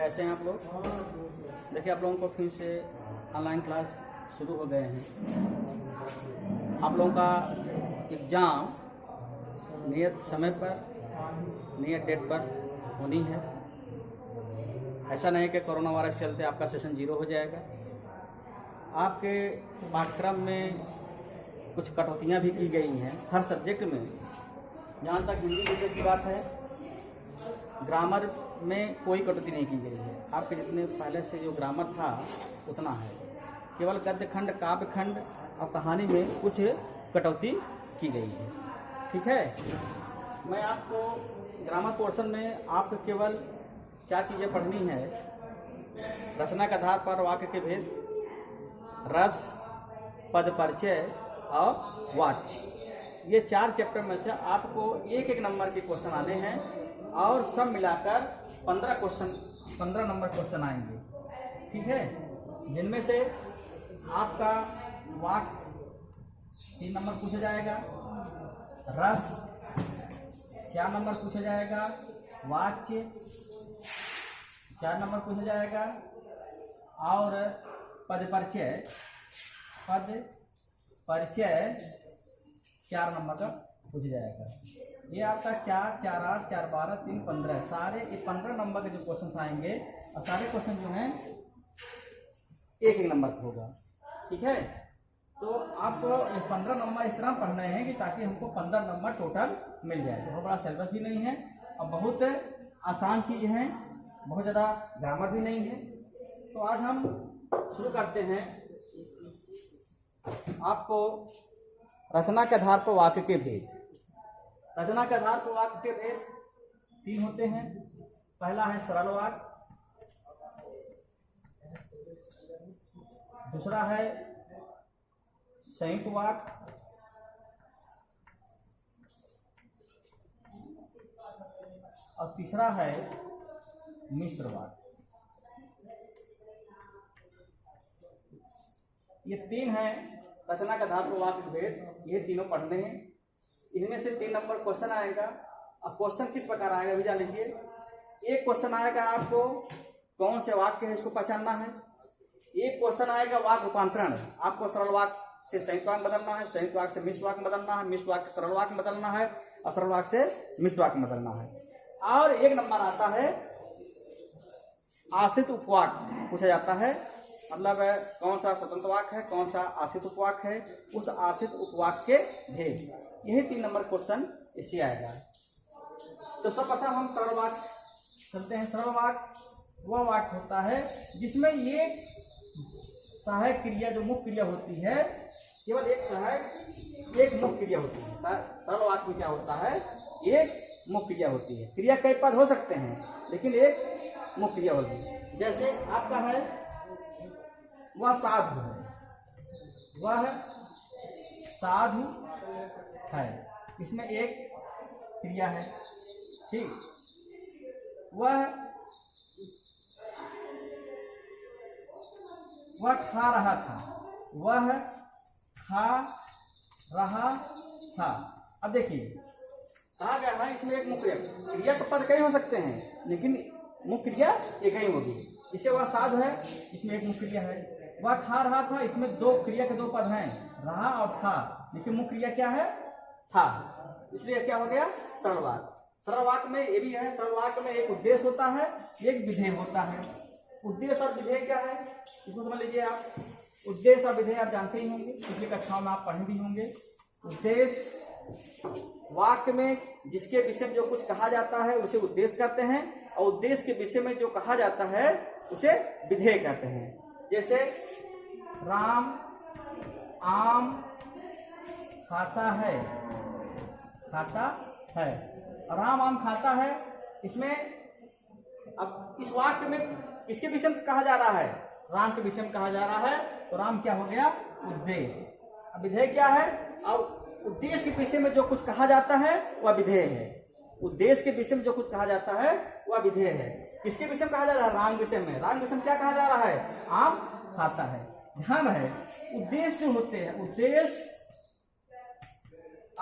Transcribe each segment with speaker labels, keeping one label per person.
Speaker 1: कैसे हैं आप लोग? देखिए, आप लोगों को फिर से ऑनलाइन क्लास शुरू हो गए हैं। आप लोगों का एग्ज़ाम नियत समय पर, नियत डेट पर होनी है। ऐसा नहीं कि कोरोना वायरस चलते आपका सेशन 0 हो जाएगा। आपके पाठ्यक्रम में कुछ कटौतियाँ भी की गई हैं हर सब्जेक्ट में। जहाँ तक हिंदी विषय की बात है, ग्रामर में कोई कटौती नहीं की गई है। आपके जितने पहले से जो ग्रामर था उतना है। केवल गद्य खंड, काव्य खंड और कहानी में कुछ कटौती की गई है। ठीक है, मैं आपको ग्रामर पोर्शन में आपको केवल 4 चीज़ें पढ़नी है। रचना के आधार पर वाक्य के भेद, रस, पद परिचय और वाच्य। ये 4 चैप्टर में से आपको एक नंबर के क्वेश्चन आने हैं और सब मिलाकर 15 नंबर क्वेश्चन आएंगे। ठीक है, जिनमें से आपका वाक्य 3 नंबर पूछा जाएगा, रस 4 नंबर पूछा जाएगा, वाच्य 4 नंबर पूछा जाएगा और पद परिचय 4 नंबर का पूछा जाएगा। ये आपका 4, 4, 8, 4, 12, 3, 15 सारे ये 15 नंबर के जो क्वेश्चन आएंगे और सारे क्वेश्चन जो हैं एक नंबर का होगा। ठीक है, तो आपको ये 15 नंबर इस तरह पढ़ने हैं कि ताकि हमको 15 नंबर टोटल मिल जाए। तो बहुत बड़ा सिलेबस भी नहीं है और बहुत आसान चीज़ है, बहुत ज़्यादा ग्रामर भी नहीं है। तो आज हम शुरू करते हैं। आपको रचना के आधार पर वाक्य के भेद। रचना के आधार पर वाक्य के भेद 3 होते हैं। पहला है सरल वाक्य, दूसरा है संयुक्त वाक्य, और तीसरा है मिश्र वाक्य। ये 3 हैं रचना के आधार पर वाक्य भेद। ये तीनों पढ़ने हैं। इनमें से 3 नंबर क्वेश्चन आएगा। अब क्वेश्चन किस प्रकार आएगा भी जान लीजिए। एक क्वेश्चन आएगा आपको कौन से वाक्य है इसको पहचानना है। एक क्वेश्चन आएगा वाक्य रूपांतरण। आपको सरल वाक्य से संयुक्त वाक्य बदलना है, संयुक्त वाक्य से मिश्र वाक्य बदलना है, मिश्र वाक्य से सरल वाक्य बदलना है और सरल वाक्य से मिश्र वाक्य बदलना है। और एक नंबर आता है आश्रित उपवाक्य पूछा जाता है। मतलब कौन सा स्वतंत्र वाक्य है, कौन सा आश्रित उपवाक्य है, उस आश्रित उपवाक्य के भेद। यही 3 नंबर क्वेश्चन इससे आएगा। तो सबप्रथम हम सरल वाक्य चलते हैं। सरल वाक्य वह वाक्य होता है जिसमें ये सहायक क्रिया जो मुख्य क्रिया होती है, केवल एक सहायक एक मुख्य क्रिया होती है। सरल वाक्य में क्या होता है, एक मुख्य क्रिया होती है। क्रिया कई पद हो सकते हैं लेकिन एक मुख्य क्रिया होती है। जैसे आपका है वह साधु है, वह साधु है, इसमें एक क्रिया है। ठीक, वह खा रहा था, वह खा रहा था। अब देखिए कहा गया है इसमें एक मुख्य क्रिया के पद कई हो सकते हैं लेकिन मुख्य क्रिया एक ही होगी। इसे वह साधु है, इसमें एक मुख्य क्रिया है। वह खा रहा था, इसमें 2 क्रिया के 2 पद हैं, रहा और था, लेकिन मुख्य क्रिया क्या है, था। इसलिए क्या हो गया, सरल वाक्य। सरल वाक्य में ये भी है, सरल वाक्य में एक उद्देश्य होता है, एक विधेय होता है। उद्देश्य और विधेय क्या है इसको समझ लीजिए आप। उद्देश्य और विधेय आप जानते ही होंगे, पिछली कक्षाओं में आप पढ़े भी होंगे। उद्देश्य वाक्य में जिसके विषय में जो कुछ कहा जाता है उसे उद्देश्य कहते हैं, और उद्देश्य के विषय में जो कहा जाता है उसे विधेय कहते हैं। जैसे राम आम खाता है, राम आम खाता है। इसमें अब इस वाक्य में किसके विषय में कहा जा रहा है, राम के विषय में कहा जा रहा है, तो राम क्या हो गया, उद्देश्य। अब विधेय क्या है, अब उद्देश्य के विषय में जो कुछ कहा जाता है वह विधेय है। उद्देश्य के विषय में जो कुछ कहा जाता है वह विधेय है। किसके विषय में कहा जा रहा है, राम विषय में। राम विषय में क्या कहा जा रहा है, आम खाता है। ध्यान है, उद्देश्य होते हैं, उद्देश्य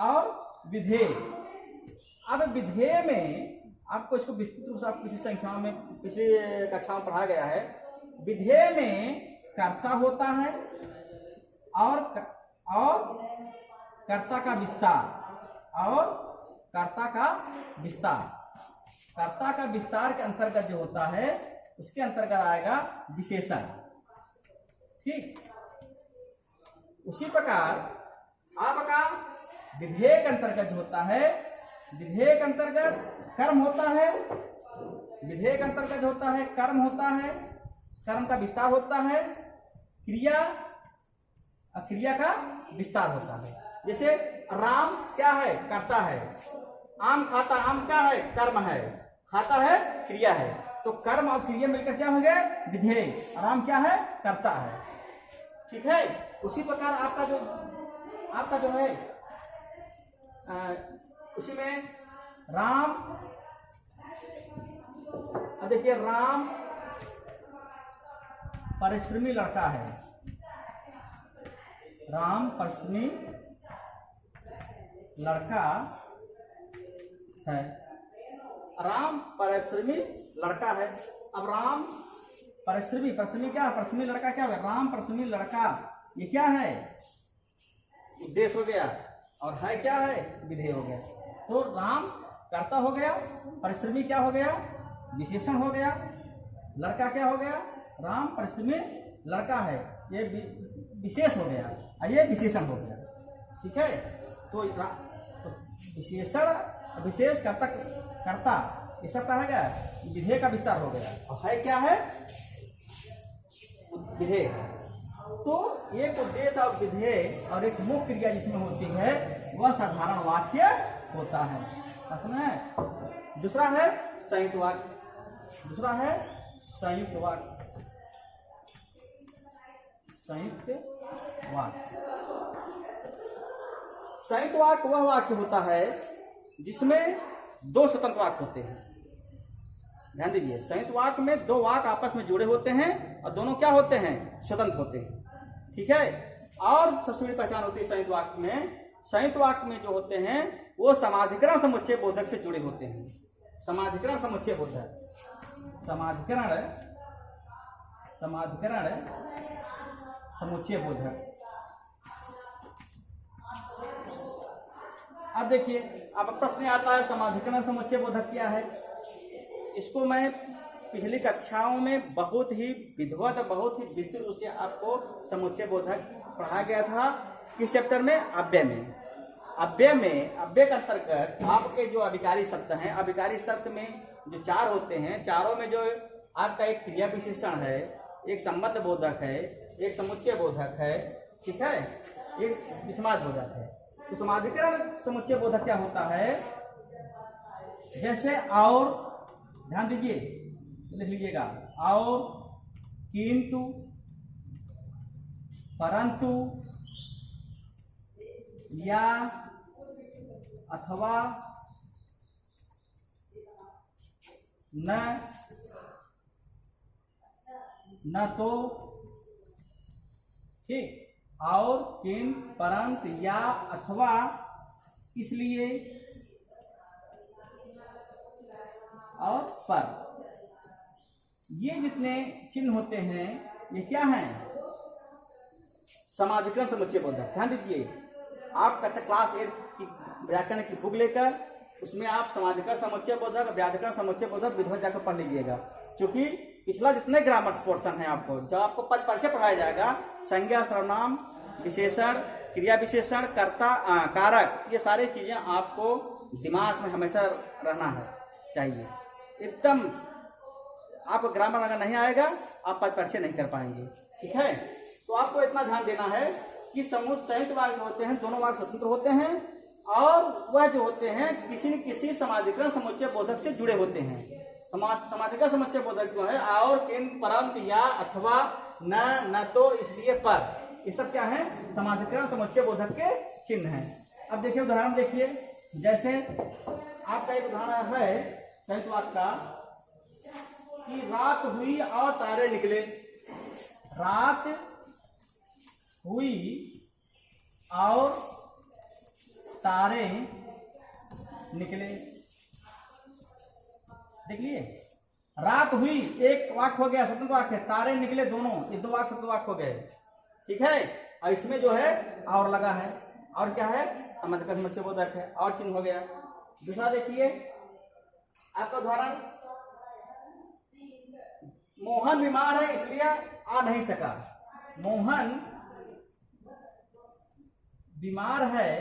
Speaker 1: और विधेय। अब विधेय में आपको इसको विस्तृत रूप से आपको पिछली संख्याओं में पिछली कक्षाओं में पढ़ा गया है। विधेय में कर्ता होता है और कर्ता का विस्तार और कर्ता का विस्तार। कर्ता का विस्तार के अंतर्गत जो होता है उसके अंतर्गत आएगा विशेषण। ठीक, उसी प्रकार आपका विधेय के अंतर्गत जो होता है, विधेय के अंतर्गत कर्म होता है, विधेय के अंतर्गत होता है कर्म होता है, कर्म का विस्तार होता है, क्रिया का विस्तार होता है। जैसे राम क्या है? कर्ता है। आम खाता, आम क्या है? कर्म है। खाता है, क्रिया है। तो कर्म और क्रिया मिलकर क्या हो गया? विधेय। राम क्या है? कर्ता है। ठीक है। उसी प्रकार आपका जो है उसी में राम, देखिए राम परिश्रमी लड़का है। राम परिश्रमी लड़का है। राम परिश्रमी लड़का है। अब राम परिश्रमी क्या है? परिश्रमी लड़का क्या है? राम परिश्रमी लड़का, ये क्या है? उद्देश्य हो गया और है क्या है? विधेय हो गया। तो राम कर्ता हो गया, परिश्रमी क्या हो गया? विशेषण हो गया, लड़का क्या हो गया? राम परिश्रमी लड़का है, ये विशेष हो गया और ये विशेषण हो गया। ठीक है। तो विशेषण विशेष कर्ता ये सब कहा गया, विधेय का विस्तार हो गया। और है क्या है? विधेय। तो एक उद्देश्य और विधेय और एक मुख्य क्रिया जिसमें होती है वह साधारण वाक्य होता है। समझे? दूसरा है संयुक्त वाक्य। दूसरा है संयुक्त वाक्य। संयुक्त वाक्य, संयुक्त वाक्य वह वाक्य होता है जिसमें दो स्वतंत्र वाक्य होते हैं। ध्यान दीजिए, संयुक्त वाक्य में दो वाक्य आपस में जुड़े होते हैं और दोनों क्या होते हैं? स्वतंत्र होते हैं। ठीक है। और सबसे बड़ी पहचान होती है संयुक्त वाक्य में, संयुक्त वाक्य में जो होते हैं वो समाधिकरण समुच्चय बोधक से जुड़े होते हैं। समाधिकरण समुच्चय बोधक, समाधिकरण समुच्चय बोधक। अब देखिए, अब प्रश्न आता है समाधिकरण समुच्चय बोधक क्या है? इसको मैं पिछली कक्षाओं में बहुत ही विधिवत, बहुत ही विस्तृत रूप से आपको समुच्चय बोधक पढ़ाया गया था। किस चैप्टर में? अव्यय में। अव्यय के अंतर्गत आपके जो अभिकारी शब्द हैं, अभिकारी शब्द में जो चार होते हैं, चारों में जो आपका एक क्रिया विशेषण है, एक संबंध बोधक है, एक समुच्चय बोधक है, ठीक है, एक विसमाद बोधक है। तो समाधिकरण समुच्चय बोधक क्या होता है? जैसे और, ध्यान दीजिए, लिख लीजिएगा, और, किंतु, परंतु, या, अथवा, न तो। ठीक। और, किंतु, परंतु, या, अथवा, इसलिए और पर, ये जितने चिन्ह होते हैं ये क्या हैं? समाधिकरण समुच्चय बोधक। ध्यान दीजिए, आप कक्षा क्लास 8 की व्याकरण की बुक लेकर उसमें आप समाधिकरण समुच्चय बोधक, व्याकरण समुच्चय बोधक विधिवत जाकर पढ़ लीजिएगा। क्योंकि पिछला जितने ग्रामर पोर्शन है आपको, जब आपको परिचय पढ़ाया जाएगा, संज्ञा, सर्वनाम, विशेषण, क्रिया विशेषण, कर्ता, कारक, ये सारी चीजें आपको दिमाग में हमेशा रहना है चाहिए। एकदम आपको ग्रामर अगर नहीं आएगा आप परिचय नहीं कर पाएंगे। ठीक है। तो आपको इतना ध्यान देना है कि संयुक्त वाक्य होते हैं, दोनों वाक्य स्वतंत्र होते हैं और वह जो होते हैं किसी न किसी समाधिकरण समुच्चय बोधक से जुड़े होते हैं। समाधिकरण समुच्चय बोधक जो है, और, किंतु, परंतु, या, अथवा, न तो, इसलिए, पर, ये सब क्या है? समाधिकरण समुच्चय बोधक के चिन्ह हैं। अब देखिए उदाहरण देखिए, जैसे आपका एक उदाहरण है संयुक्त वाक्य का कि रात हुई और तारे निकले। रात हुई और तारे निकले। देख लिए, रात हुई एक वाक्य हो गया, स्वतंत्र वाक्य है, तारे निकले दोनों, ये दो वाक्य स्वतंत्र वाक्य हो गए। ठीक है, और इसमें जो है और लगा है, और क्या है, समानाधिकार समुच्चय बोधक है, और चिन्ह हो गया। दूसरा देखिए आपका उदाहरण, मोहन बीमार है इसलिए आ नहीं सका। मोहन बीमार है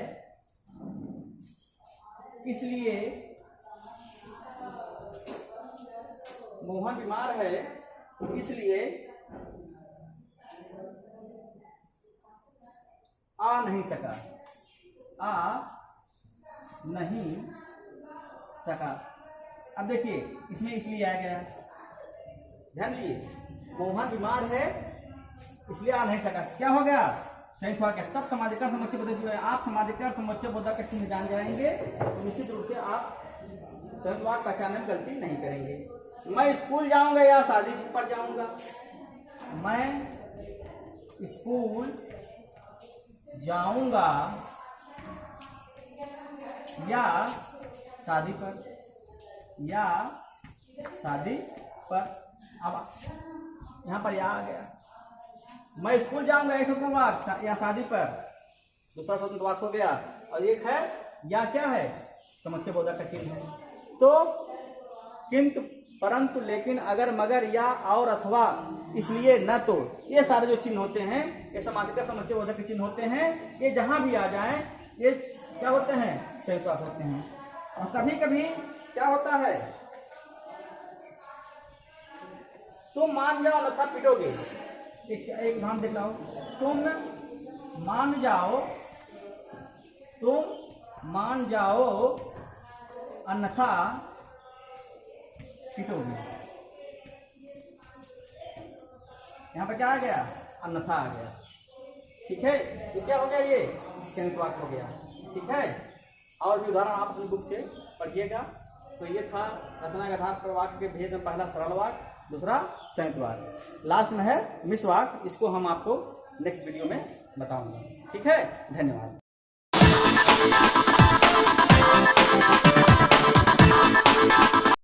Speaker 1: इसलिए, मोहन बीमार है इसलिए आ नहीं सका, आ नहीं सका। अब देखिए इसमें इसलिए आ गया, ध्यान दिए, मोहन बीमार है इसलिए आ नहीं सका, क्या हो गया, संयुक्त वाक्य। सब समाजीकरण समुच्चय बोधक जो है, आप समाजीकरण समुच्चय बोधक का चिन्ह जान जाएंगे तो निश्चित रूप से आप संयुक्त वाक्य पहचानने में गलती नहीं करेंगे। मैं स्कूल जाऊंगा या शादी पर जाऊंगा, मैं स्कूल जाऊंगा या शादी पर, या शादी पर। अब यहाँ पर या आ गया, मैं स्कूल जाऊंगा एक स्वतंत्र वाक्य, या शादी पर दूसरा स्वतंत्र वाक्य हो गया, और एक है या क्या है, समुच्चय बोधक का चिन्ह है। तो किंतु, परंतु, लेकिन, अगर, मगर, या, और, अथवा, इसलिए, न तो, ये सारे जो चिन्ह होते हैं ये समाजीकरण समुच्चय बोधक के चिन्ह होते हैं। ये जहां भी आ जाएं ये क्या होते हैं, संयुक्त वाक्य होते हैं। और कभी कभी क्या होता है, तुम मान जाओ अन्यथा पिटोगे। एक नाम देख लो, तुम मान जाओ, तुम मान जाओ अन्यथा पिटोगे। यहाँ पर क्या आ गया, अन्यथा आ गया। ठीक है, तो क्या हो गया, ये संयुक्त वाक्य हो गया। ठीक है, और भी उदाहरण आप अपनी बुक से पढ़िएगा। तो ये था रचना के आधार पर वाक्य के भेद में, पहला सरल वाक्य, दूसरा संयुक्त वाक्य, लास्ट में है मिश्र वाक्य। इसको हम आपको नेक्स्ट वीडियो में बताऊंगा। ठीक है, धन्यवाद।